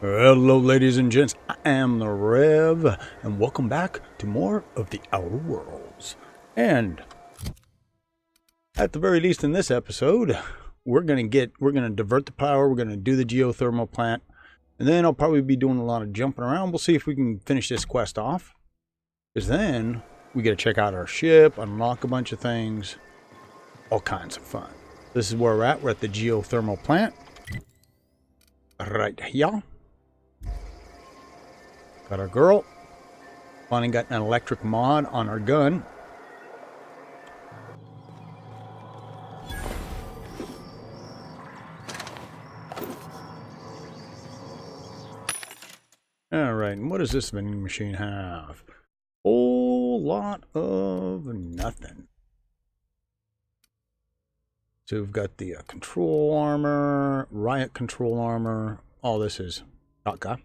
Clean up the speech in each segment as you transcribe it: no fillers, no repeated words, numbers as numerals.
Hello, ladies and gents. I am the Rev, and welcome back to more of the Outer Worlds. And at the very least, in this episode, we're gonna divert the power. We're gonna do the geothermal plant, and then I'll probably be doing a lot of jumping around. We'll see if we can finish this quest off, because then we get to check out our ship, unlock a bunch of things, all kinds of fun. This is where we're at. We're at the geothermal plant, right here. Got our girl. Finally got an electric mod on our gun. Alright, and what does this vending machine have? Whole lot of nothing. So we've got the control armor, riot control armor. All this is shotgun.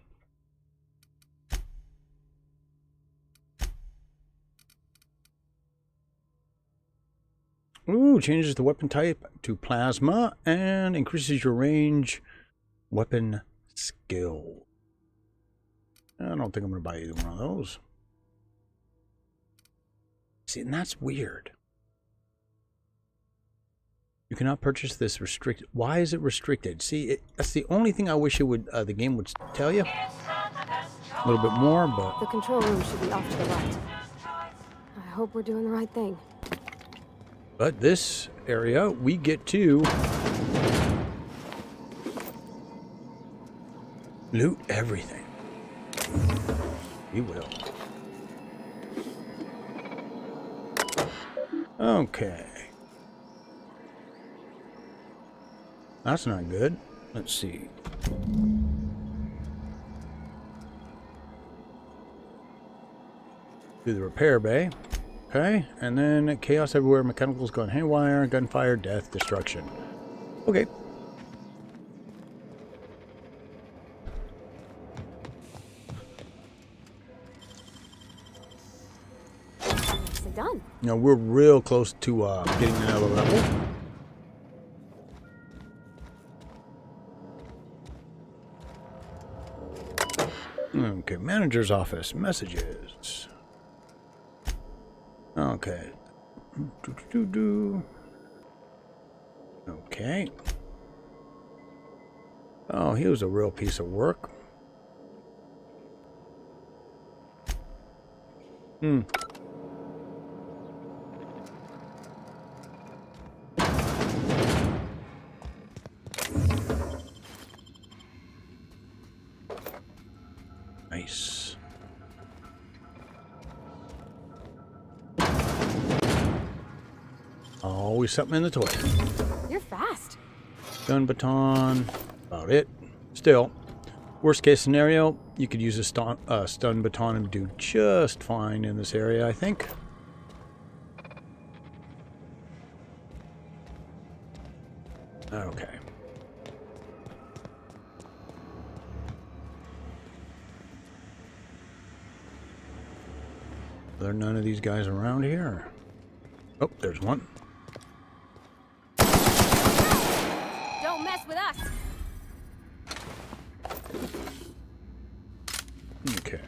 Ooh, changes the weapon type to plasma and increases your range weapon skill. I don't think I'm going to buy either one of those. See, and that's weird. You cannot purchase this restricted. Why is it restricted? See, that's the only thing I wish it would. The game would tell you a little bit more, but the control room should be off to the right. I hope we're doing the right thing. But this area, we get to loot everything. We will. Okay. That's not good. Let's see. Do the repair bay. Okay, and then chaos everywhere, mechanicals going haywire, gunfire, death, destruction. Okay. Nicely done. Now we're real close to getting another level. Okay, manager's office, messages. Okay. Okay. Oh, he was a real piece of work. Nice. Always something in the toy. You're fast. Gun baton. About it. Still, worst case scenario, you could use a stun baton and do just fine in this area, I think. Okay. Are there none of these guys around here? Oh, there's one. Don't mess with us. Okay.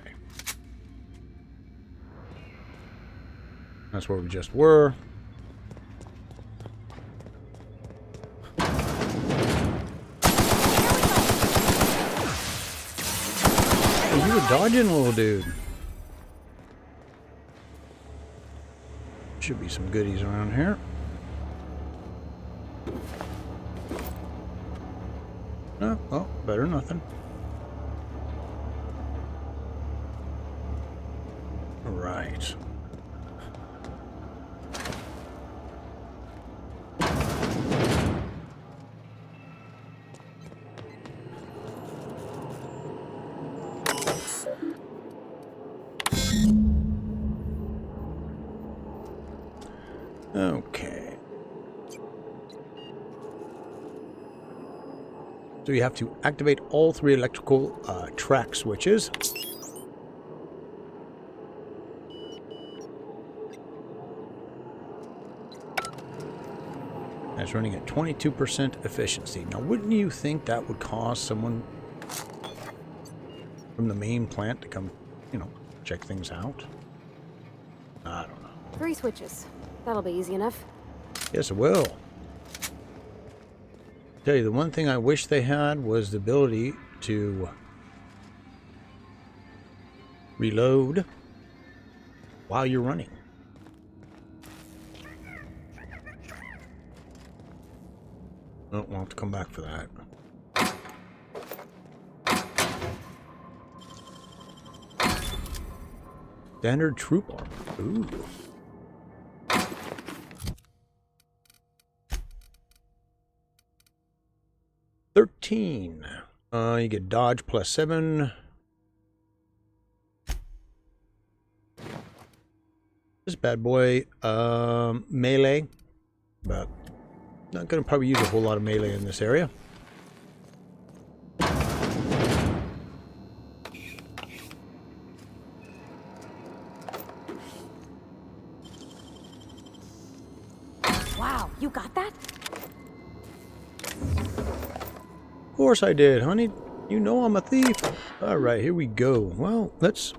That's where we just were. Oh, you were dodging, little dude. Should be some goodies around here. Oh, well, better nothing. Right. Okay. So you have to activate all 3 electrical track switches. That's running at 22% efficiency. Now, wouldn't you think that would cause someone from the main plant to come, check things out? I don't know. 3 switches. That'll be easy enough. Yes, it will. Tell you, the one thing I wish they had was the ability to reload while you're running. Oh, we'll have to come back for that. Standard troop armor. Ooh. $13. You get dodge +7. This bad boy, melee, but not gonna probably use a whole lot of melee in this area. Wow, you got that? Of course I did, honey. You know I'm a thief. All right, here we go. Well, let's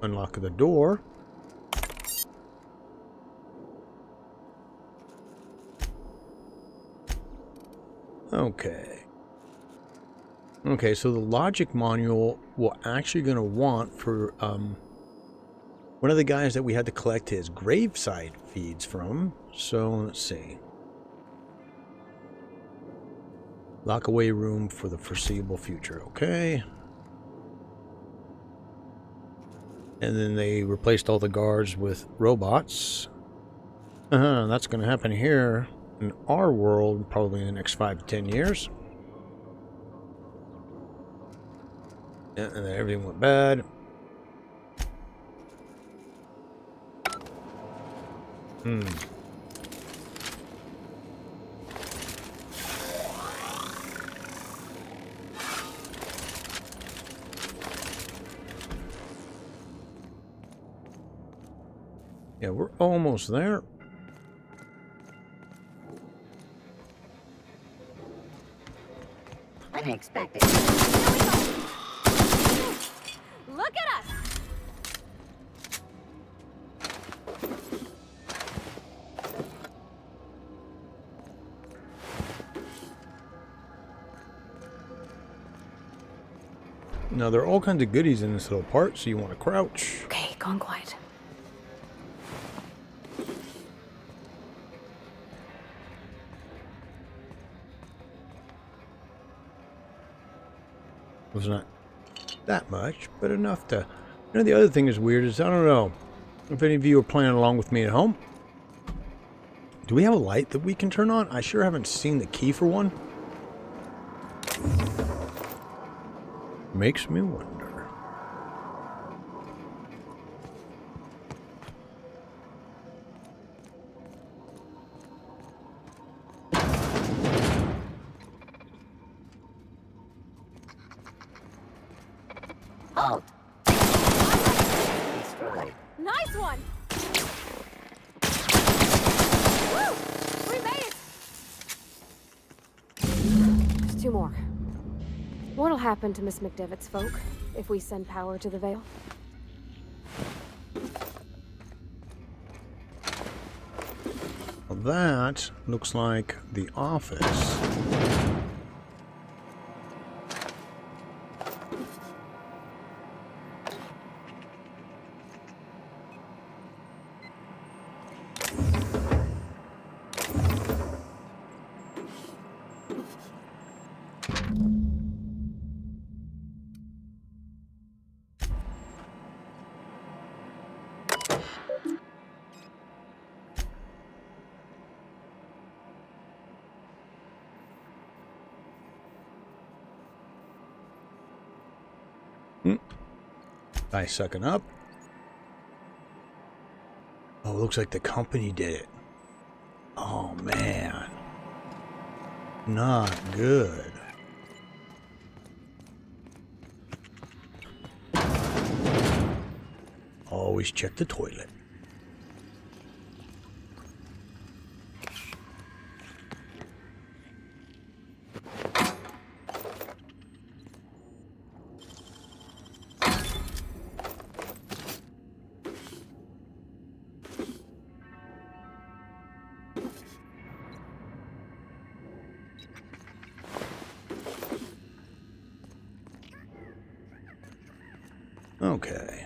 unlock the door. Okay. Okay, so the logic manual we're actually going to want for one of the guys that we had to collect his graveside feeds from. So let's see. Lock away room for the foreseeable future. Okay. And then they replaced all the guards with robots. That's going to happen here in our world probably in the next 5 to 10 years. Yeah, and then everything went bad. Yeah, we're almost there. Unexpected. Look at us! Now, there are all kinds of goodies in this little part, so you want to crouch. Okay, gone quiet. It was not that much, but enough to... the other thing is weird is, I don't know if any of you are playing along with me at home. Do we have a light that we can turn on? I sure haven't seen the key for one. Makes me wonder. Halt. Destroyed. Nice one! Woo! We made it! There's 2 more. What'll happen to Miss McDevitt's folk if we send power to the Vale? Well, that looks like the office. Nice sucking up. Oh, looks like the company did it. Oh, man. Not good. Always check the toilet. Okay.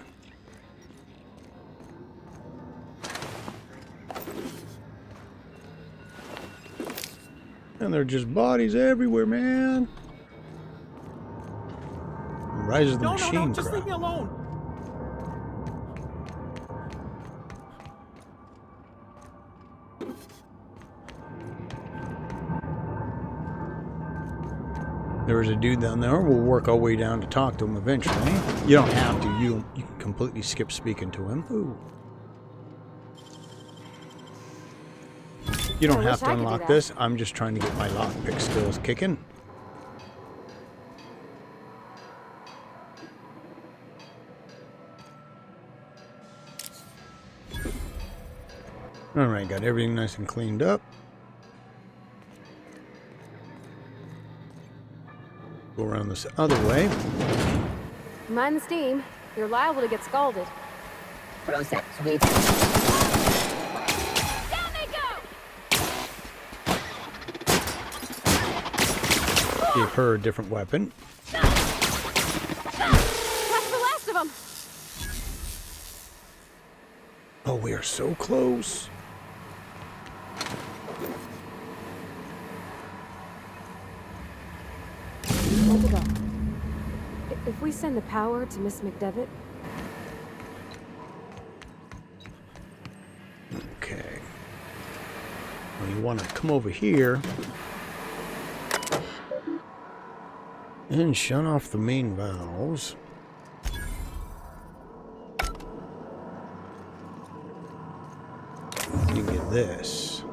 And there are just bodies everywhere, man. Rise of the Machine just crowd. leave me alone. There was a dude down there. We'll work our way down to talk to him eventually. You don't have to. You can completely skip speaking to him. Ooh. You don't I have wish to I could do unlock that. this. I'm just trying to get my lockpick skills kicking. Alright, got everything nice and cleaned up. Go around this other way. Mind the steam. You're liable to get scalded. Process. Sweet. Down they go! Gave her a different weapon. That's the last of them! Oh, we are so close. Hold it up. If we send the power to Miss McDevitt, Okay. Well, you want to come over here and shut off the main valves. You get this.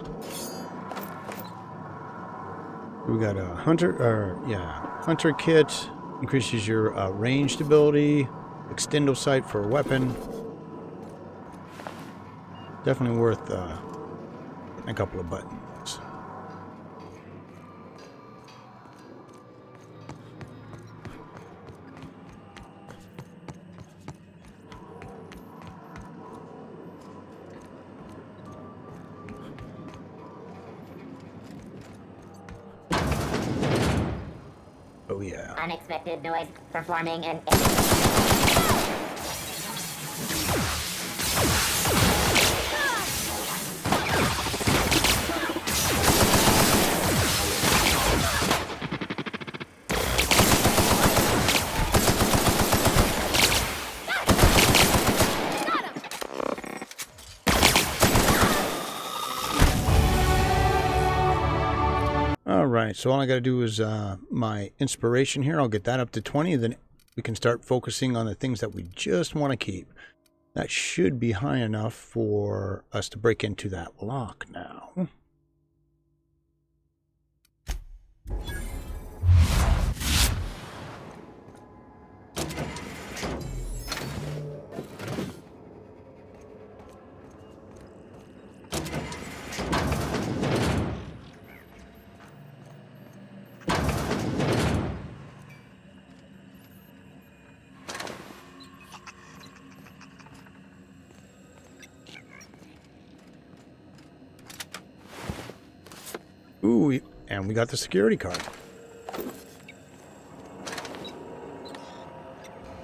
We got a hunter kit. Increases your ranged ability. Extendo sight for a weapon. Definitely worth a couple of buttons. Oh yeah. Unexpected noise. Performing an. Alright, so all I gotta do is my inspiration here. I'll get that up to 20, then we can start focusing on the things that we just want to keep. That should be high enough for us to break into that lock now. Ooh, and we got the security card.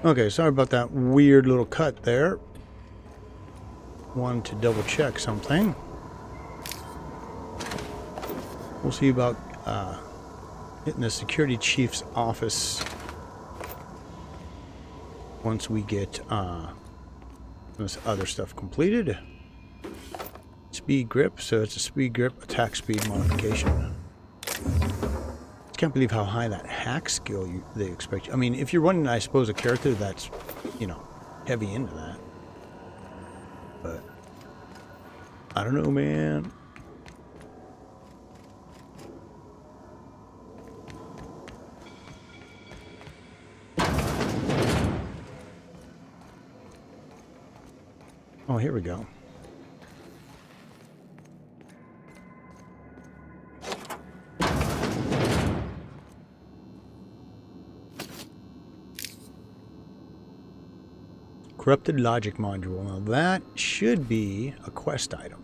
Okay, sorry about that weird little cut there. Wanted to double check something. We'll see about hitting the security chief's office once we get this other stuff completed. Speed grip, so it's a speed grip attack speed modification. Can't believe how high that hack skill they expect. I mean, if you're running, I suppose, a character that's, you know, heavy into that. But I don't know, man. Oh, here we go. Corrupted logic module. Now that should be a quest item.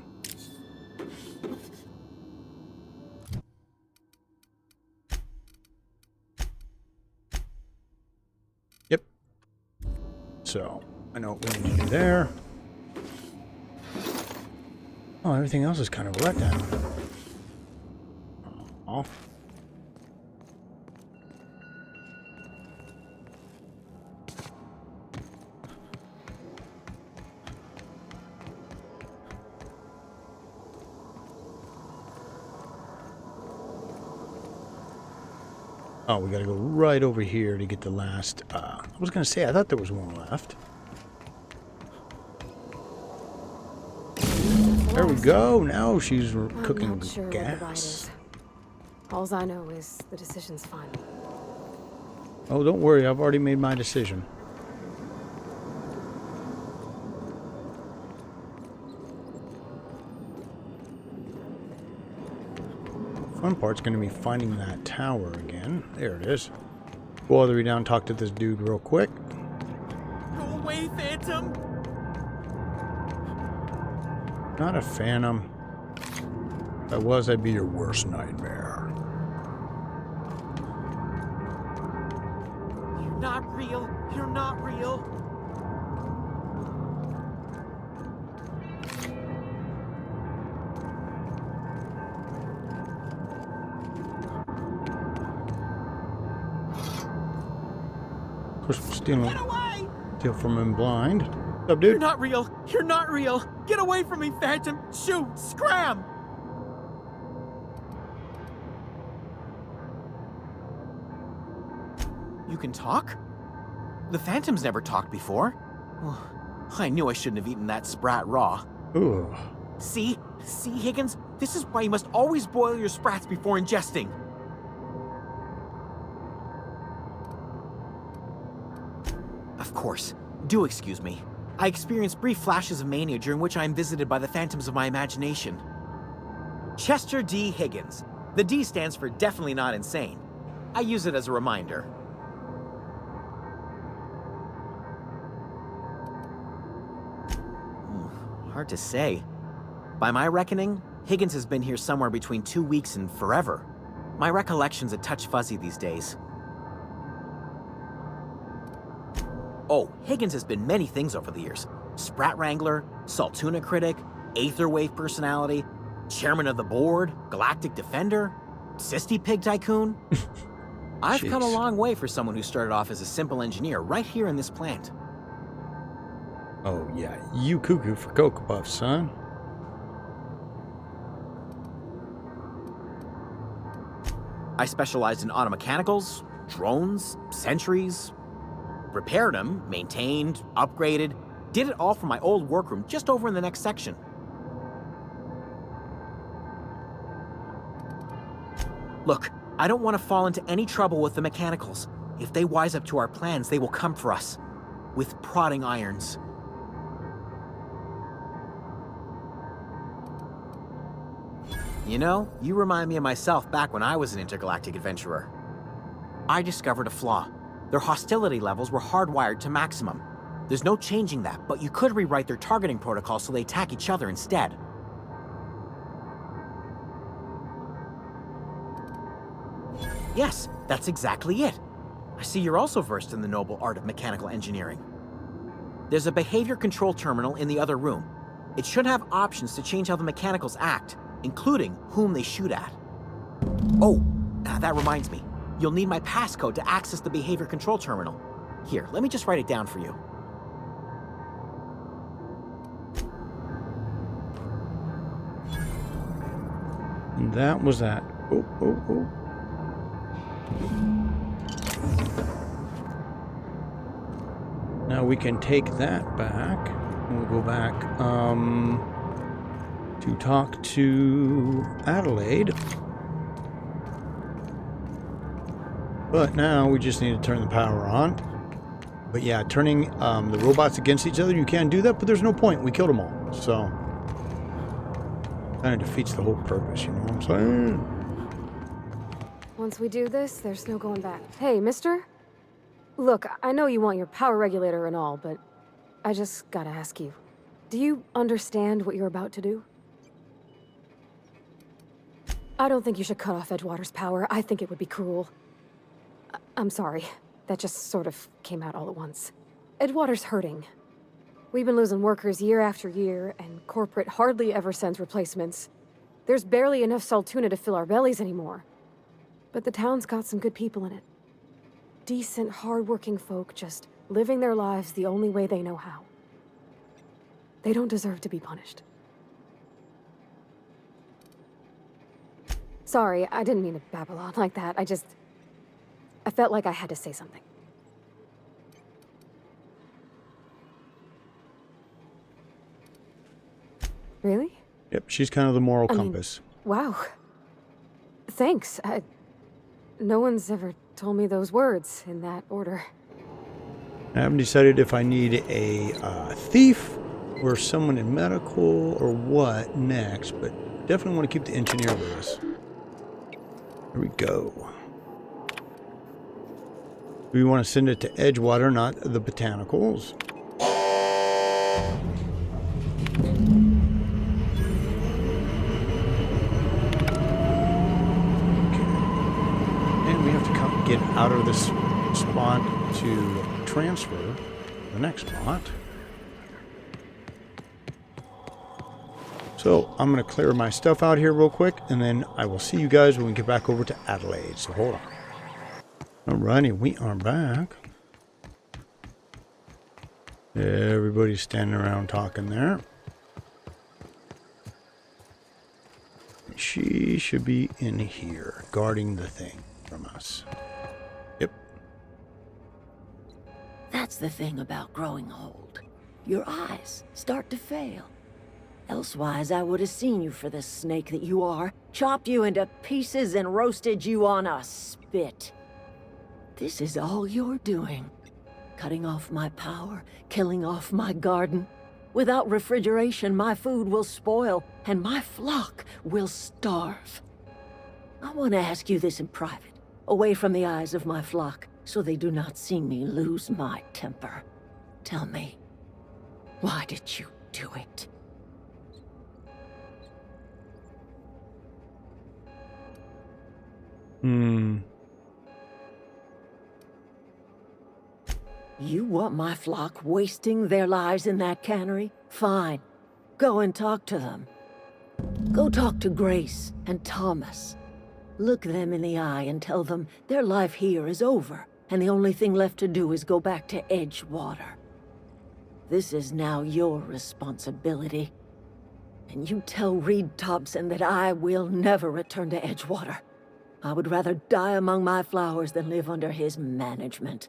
Yep. so I know what we need to do there. Oh, everything else is kind of a letdown. Oh. Oh, we gotta go right over here to get the last, I was gonna say, I thought there was one left. There we go, now she's cooking I'm not sure what the ride gas. is. All I know is the decision's final. Oh, don't worry, I've already made my decision. Fun part's going to be finding that tower again. There it is. Go all the way down and talk to this dude real quick. Go away, Phantom! Not a phantom. If I was, I'd be your worst nightmare. You're not real. You're not real. Of course, we're stealing. Get away! Steal from him blind. What's up, You're dude? not real. You're not real. Get away from me, Phantom. Shoot! Scram! You can talk? The Phantom's never talked before. Oh, I knew I shouldn't have eaten that sprat raw. Ooh. See? See, Higgins? This is why you must always boil your sprats before ingesting. Of course. Do excuse me. I experience brief flashes of mania during which I am visited by the phantoms of my imagination. Chester D. Higgins. The D stands for definitely not insane. I use it as a reminder. Hard to say. By my reckoning, Higgins has been here somewhere between 2 weeks and forever. My recollection's a touch fuzzy these days. Oh, Higgins has been many things over the years. Sprat Wrangler, Saltuna Critic, Aetherwave Personality, Chairman of the Board, Galactic Defender, Sisty Pig Tycoon. I've come a Jeez. long way for someone who started off as a simple engineer right here in this plant. Oh, yeah. You cuckoo for Cocoa Puffs, son. I specialized in automechanicals, drones, sentries, repaired them, maintained, upgraded, did it all from my old workroom just over in the next section. Look, I don't want to fall into any trouble with the mechanicals. If they wise up to our plans, they will come for us. With prodding irons. You know, you remind me of myself back when I was an intergalactic adventurer. I discovered a flaw. Their hostility levels were hardwired to maximum. There's no changing that, but you could rewrite their targeting protocol so they attack each other instead. Yes, that's exactly it. I see you're also versed in the noble art of mechanical engineering. There's a behavior control terminal in the other room. It should have options to change how the mechanicals act, including whom they shoot at. Oh, that reminds me. You'll need my passcode to access the behavior control terminal. Here, let me just write it down for you. And that was that. Oh, oh, oh. Now we can take that back. We'll go back to talk to Adelaide. But now we just need to turn the power on. But yeah, turning the robots against each other, you can do that, but there's no point. We killed them all. So, kind of defeats the whole purpose, you know what I'm saying? Once we do this, there's no going back. Hey, mister? Look, I know you want your power regulator and all, but I just gotta ask you. Do you understand what you're about to do? I don't think you should cut off Edgewater's power. I think it would be cruel. I'm sorry. That just sort of came out all at once. Edgewater's hurting. We've been losing workers year after year, and corporate hardly ever sends replacements. There's barely enough saltuna to fill our bellies anymore. But the town's got some good people in it. Decent, hard-working folk just living their lives the only way they know how. They don't deserve to be punished. Sorry, I didn't mean to babble on like that. I felt like I had to say something. Really? Yep, she's kind of the moral I mean, compass. Wow. Thanks. No one's ever told me those words in that order. I haven't decided if I need a thief or someone in medical or what next, but definitely want to keep the engineer with us. Here we go. We want to send it to Edgewater, not the botanicals. Get out of this spot to transfer the next spot. So I'm going to clear my stuff out here real quick, and then I will see you guys when we get back over to Adelaide. So hold on. Alrighty, we are back. Everybody's standing around talking there. She should be in here guarding the thing from us. Yep. That's the thing about growing old. Your eyes start to fail. Elsewise, I would have seen you for the snake that you are, chopped you into pieces and roasted you on a spit. This is all you're doing. Cutting off my power, killing off my garden. Without refrigeration, my food will spoil, and my flock will starve. I want to ask you this in private. Away from the eyes of my flock, so they do not see me lose my temper. Tell me, why did you do it? You want my flock wasting their lives in that cannery? Fine. Go and talk to them. Go talk to Grace and Thomas. Look them in the eye and tell them their life here is over, and the only thing left to do is go back to Edgewater. This is now your responsibility. And you tell Reed Thompson that I will never return to Edgewater. I would rather die among my flowers than live under his management.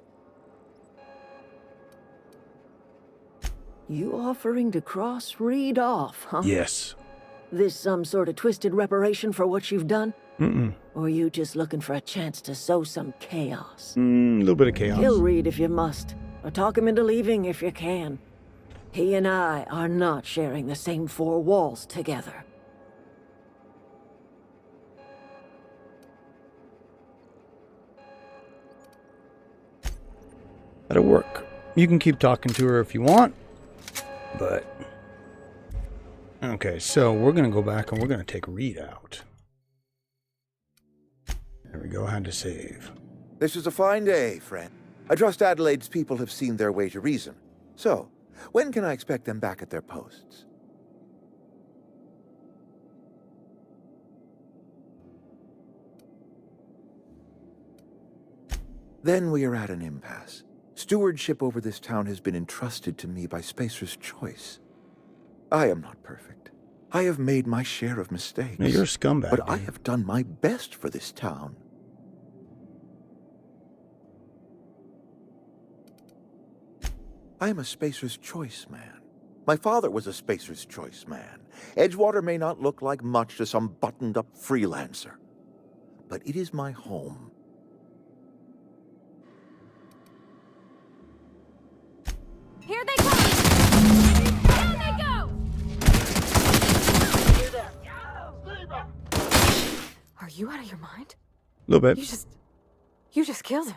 You offering to cross Reed off, huh? Yes. This some sort of twisted reparation for what you've done? Mm-mm. Or are you just looking for a chance to sow some chaos? A little bit of chaos. Kill Reed if you must, or talk him into leaving if you can. He and I are not sharing the same four walls together. That'll work. You can keep talking to her if you want, but... Okay, so we're going to go back and we're going to take Reed out. There we go, had to save. This is a fine day, friend. I trust Adelaide's people have seen their way to reason. So, when can I expect them back at their posts? Then we are at an impasse. Stewardship over this town has been entrusted to me by Spacer's Choice. I am not perfect. I have made my share of mistakes. No, you're a scumbag. But I have done my best for this town. I am a Spacer's Choice man. My father was a Spacer's Choice man. Edgewater may not look like much to some buttoned-up freelancer, but it is my home. Here they come! Down they go! Are you out of your mind? A little bit. You just killed him.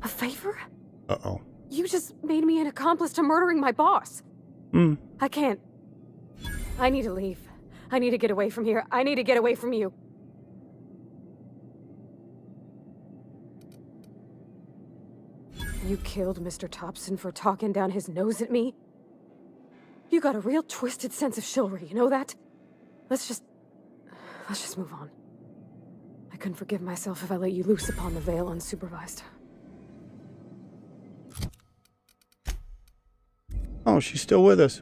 A favor? Uh-oh. You just made me an accomplice to murdering my boss. I can't. I need to leave. I need to get away from here. I need to get away from you. You killed Mr. Thompson for talking down his nose at me? You got a real twisted sense of chivalry, you know that? Let's just move on. I couldn't forgive myself if I let you loose upon the Vale unsupervised. Oh, she's still with us.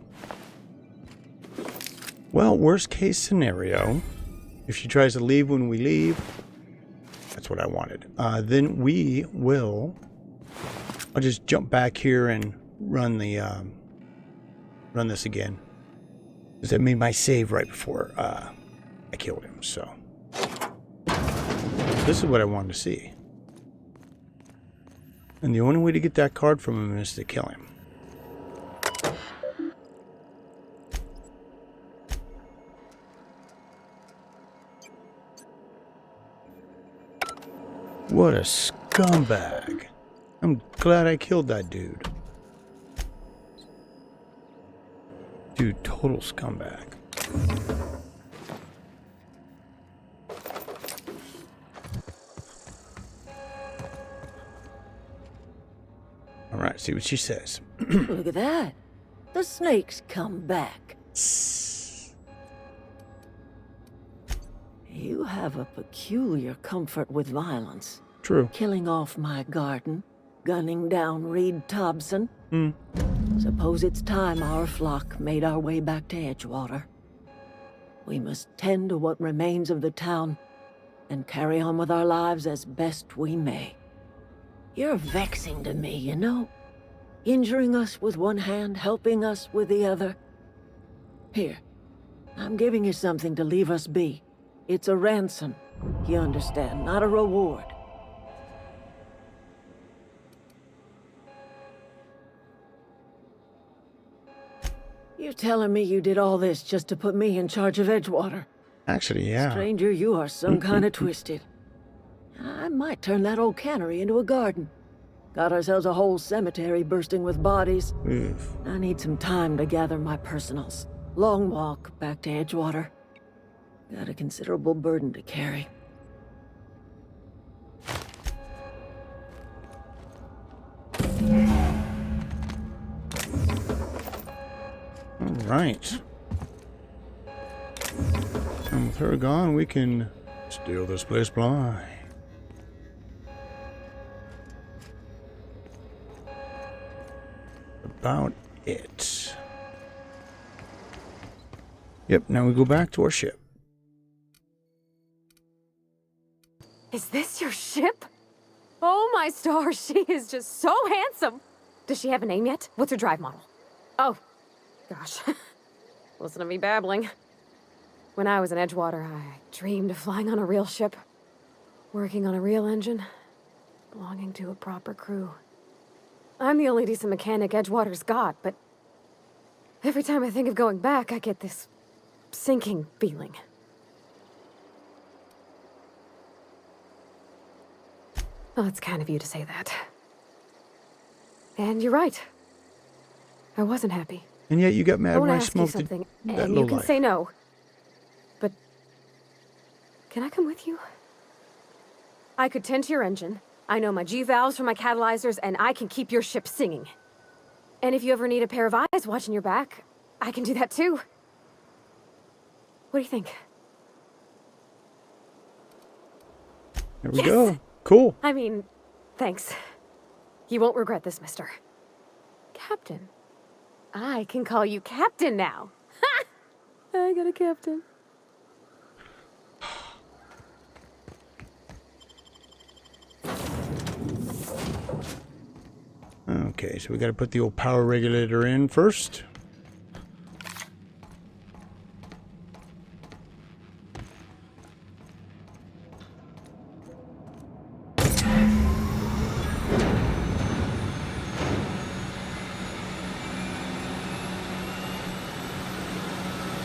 Well, worst case scenario, if she tries to leave when we leave, that's what I wanted. Then we will. I'll just jump back here and run the run this again, because I made my save right before I killed him. So this is what I wanted to see, and the only way to get that card from him is to kill him. What a scumbag. I'm glad I killed that dude. Dude, total scumbag. Alright, see what she says. Look at that. The snake's come back. You have a peculiar comfort with violence. True. Killing off my garden, gunning down Reed Thompson. Suppose it's time our flock made our way back to Edgewater. We must tend to what remains of the town and carry on with our lives as best we may. You're vexing to me, you know? Injuring us with one hand, helping us with the other. Here, I'm giving you something to leave us be. It's a ransom, you understand, not a reward. You telling me you did all this just to put me in charge of Edgewater? Actually, yeah. Stranger, you are some kind of twisted. I might turn that old cannery into a garden. Got ourselves a whole cemetery bursting with bodies. Oof. I need some time to gather my personals. Long walk back to Edgewater. Got a considerable burden to carry. Alright. And with her gone, we can steal this place blind. About it. Yep, now we go back to our ship. Is this your ship? Oh my stars, she is just so handsome. Does she have a name yet? What's her drive model? Oh, gosh. Listen to me babbling. When I was in Edgewater, I dreamed of flying on a real ship, working on a real engine, belonging to a proper crew. I'm the only decent mechanic Edgewater's got, but every time I think of going back, I get this sinking feeling. Well, it's kind of you to say that. And you're right. I wasn't happy. And yet you got mad I when want I to ask you smoked something, that and you low can life. say no. But can I come with you? I could tend to your engine. I know my G-valves from my catalyzers, and I can keep your ship singing. And if you ever need a pair of eyes watching your back, I can do that too. What do you think? There we go. Cool. I mean, thanks. You won't regret this, mister. Captain. I can call you Captain now. Ha! I got a captain. Okay, so we got to put the old power regulator in first.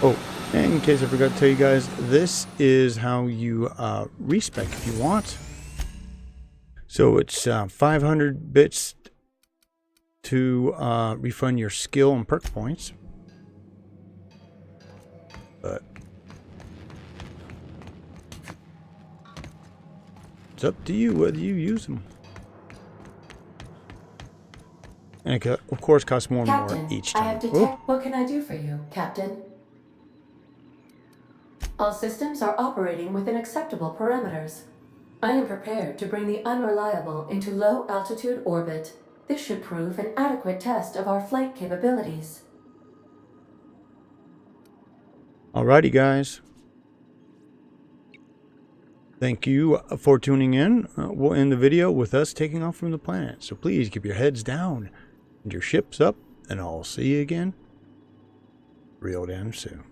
Oh, and in case I forgot to tell you guys, this is how you respec if you want. So it's 500 bits to refund your skill and perk points. But it's up to you whether you use them. And it, of course, costs more and more Captain, each I time. have detect. What can I do for you, Captain? All systems are operating within acceptable parameters. I am prepared to bring the unreliable into low-altitude orbit. This should prove an adequate test of our flight capabilities. Alrighty, guys. Thank you for tuning in. We'll end the video with us taking off from the planet. So please keep your heads down and your ships up, and I'll see you again real damn soon.